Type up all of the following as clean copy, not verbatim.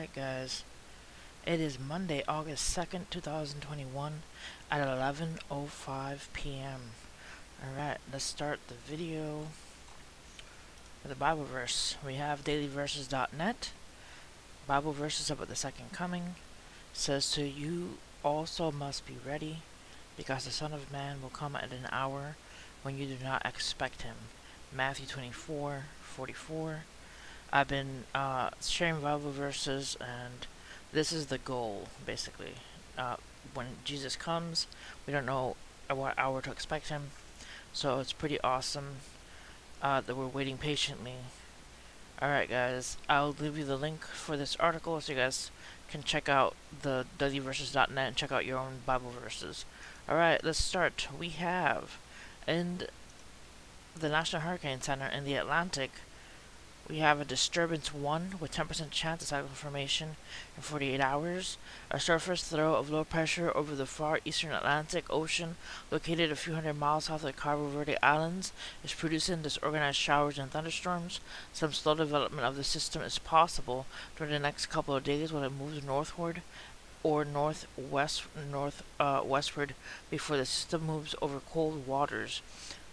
Alright guys, it is Monday, August 2nd, 2021 at 11:05 p.m. Alright, let's start the video with the Bible verse. We have dailyverses.net. Bible verses about the second coming. Says, "So you also must be ready, because the Son of Man will come at an hour when you do not expect him." Matthew 24:44. I've been sharing Bible verses, and this is the goal, basically. When Jesus comes, we don't know at what hour to expect him, so it's pretty awesome that we're waiting patiently. Alright guys, I'll leave you the link for this article so you guys can check out the dailyverses.net and check out your own Bible verses. Alright, let's start. We have in the National Hurricane Center in the Atlantic, we have a disturbance 1 with 10% chance of cyclone formation in 48 hours. A surface throw of low pressure over the far eastern Atlantic Ocean, located a few hundred miles south of the Cabo Verde Islands, is producing disorganized showers and thunderstorms. Some slow development of the system is possible during the next couple of days when it moves northward or westward before the system moves over cold waters.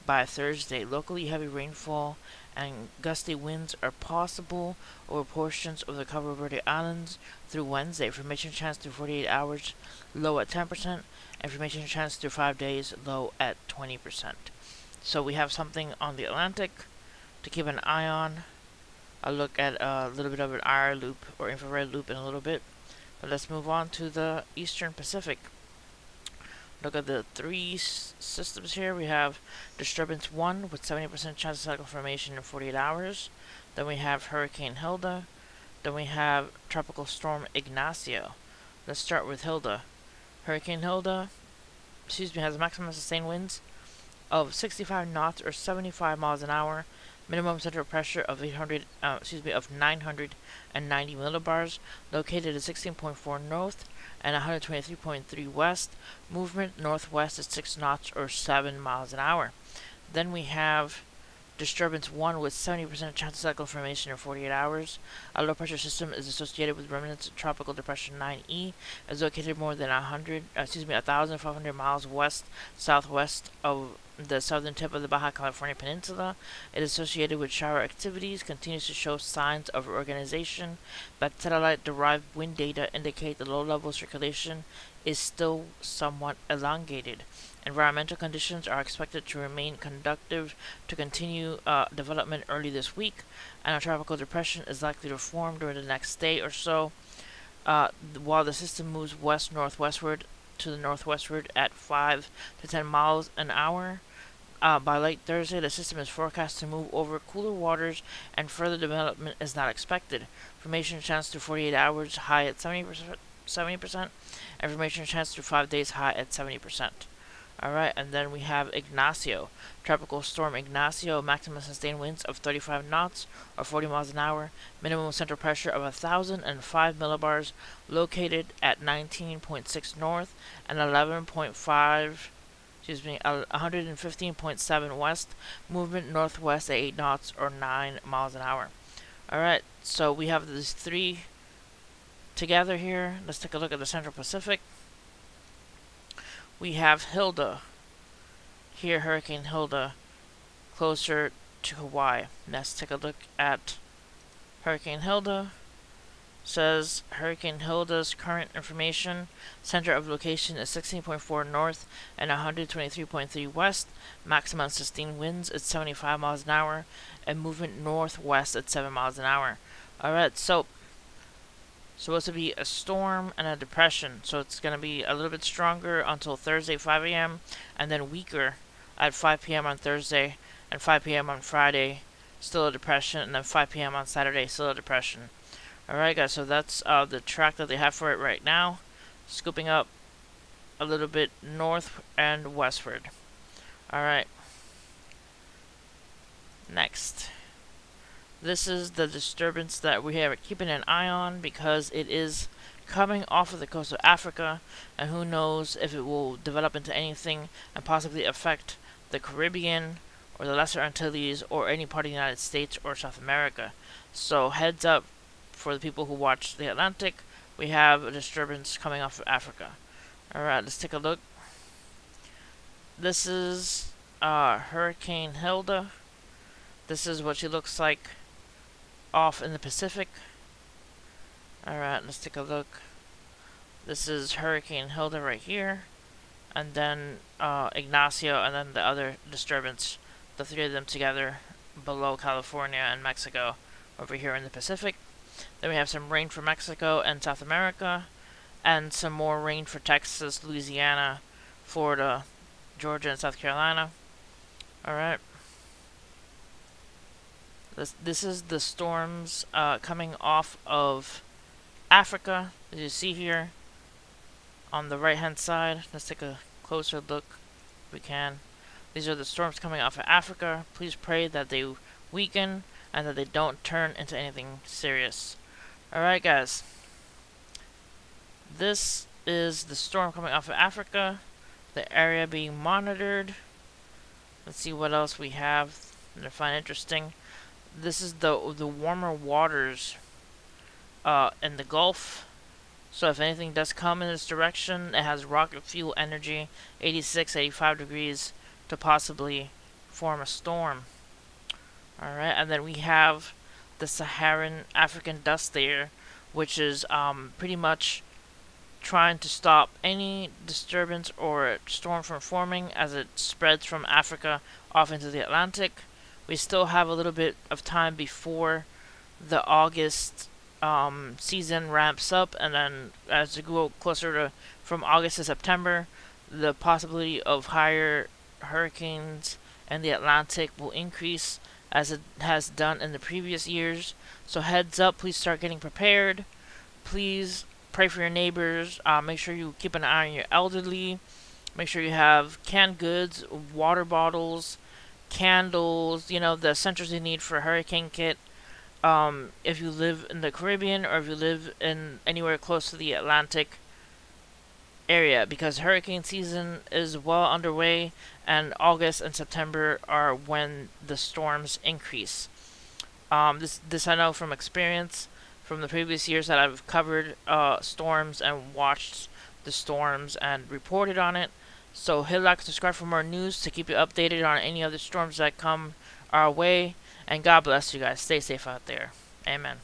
By Thursday, locally heavy rainfall and gusty winds are possible over portions of the Cabo Verde Islands through Wednesday. Information chance through 48 hours, low at 10%. Information chance through 5 days, low at 20%. So we have something on the Atlantic to keep an eye on. I'll look at a little bit of an IR loop or infrared loop in a little bit. But let's move on to the Eastern Pacific. Look at the three systems here. We have disturbance 1 with 70% chance of cyclone formation in 48 hours. Then we have Hurricane Hilda. Then we have Tropical Storm Ignacio. Let's start with Hilda. Hurricane Hilda, has maximum sustained winds of 65 knots or 75 miles an hour. Minimum center of pressure of 990 millibars, located at 16.4 north and 123.3 west. Movement northwest at 6 knots or 7 miles an hour. Then we have disturbance 1 with 70% chance of cyclone formation in 48 hours. A low pressure system is associated with remnants of tropical depression 9E. Is located more than 1,500 miles west-southwest of the southern tip of the Baja California Peninsula. It is associated with shower activities, continues to show signs of reorganization, but satellite-derived wind data indicate the low-level circulation is still somewhat elongated. Environmental conditions are expected to remain conducive to continue development early this week, and a tropical depression is likely to form during the next day or so, while the system moves west-northwestward to the northwestward at 5 to 10 miles an hour. By late Thursday, the system is forecast to move over cooler waters, and further development is not expected. Formation chance through 48 hours, high at 70%. Information chance through 5 days, high at 70%. Alright, and then we have Ignacio. Tropical Storm Ignacio, maximum sustained winds of 35 knots or 40 miles an hour. Minimum center pressure of 1,005 millibars, located at 19.6 north and 115.7 west. Movement northwest at 8 knots or 9 miles an hour. Alright, so we have these three together here. Let's take a look at the Central Pacific. We have Hilda. Here, Hurricane Hilda, closer to Hawaii. Let's take a look at Hurricane Hilda. Says Hurricane Hilda's current information, center of location is 16.4 north and 123.3 west. Maximum sustained winds at 75 miles an hour, and movement northwest at 7 miles an hour. Alright, so supposed to be a storm and a depression, so it's going to be a little bit stronger until Thursday 5 a.m. and then weaker at 5 p.m. on Thursday and 5 p.m. on Friday, still a depression, and then 5 p.m. on Saturday, still a depression. Alright guys, so that's the track that they have for it right now, scooping up a little bit north and westward. Alright, next. This is the disturbance that we are keeping an eye on, because it is coming off of the coast of Africa, and who knows if it will develop into anything and possibly affect the Caribbean or the Lesser Antilles or any part of the United States or South America. So heads up for the people who watch the Atlantic, we have a disturbance coming off of Africa. Alright, let's take a look. This is Hurricane Hilda. This is what she looks like off in the Pacific. Alright, let's take a look. This is Hurricane Hilda right here. And then Ignacio, and then the other disturbance. The three of them together below California and Mexico over here in the Pacific. Then we have some rain for Mexico and South America. And some more rain for Texas, Louisiana, Florida, Georgia, and South Carolina. Alright. This is the storms coming off of Africa, as you see here on the right hand side. Let's take a closer look if we can. These are the storms coming off of Africa. Please pray that they weaken and that they don't turn into anything serious. Alright guys, this is the storm coming off of Africa, the area being monitored. Let's see what else we have that I find interesting. This is the warmer waters in the Gulf. So if anything does come in this direction, it has rocket fuel energy, 86, 85 degrees, to possibly form a storm. Alright, and then we have the Saharan African dust layer, which is pretty much trying to stop any disturbance or storm from forming as it spreads from Africa off into the Atlantic. We still have a little bit of time before the August season ramps up, and then as we go closer to from August to September, the possibility of higher hurricanes in the Atlantic will increase as it has done in the previous years. So heads up, please start getting prepared. Please pray for your neighbors. Make sure you keep an eye on your elderly. Make sure you have canned goods, water bottles, candles, you know, the essentials you need for a hurricane kit. If you live in the Caribbean or if you live in anywhere close to the Atlantic area, because hurricane season is well underway and August and September are when the storms increase. This I know from experience from the previous years that I've covered storms and watched the storms and reported on it. So hit like, subscribe for more news to keep you updated on any other storms that come our way. And God bless you guys. Stay safe out there. Amen.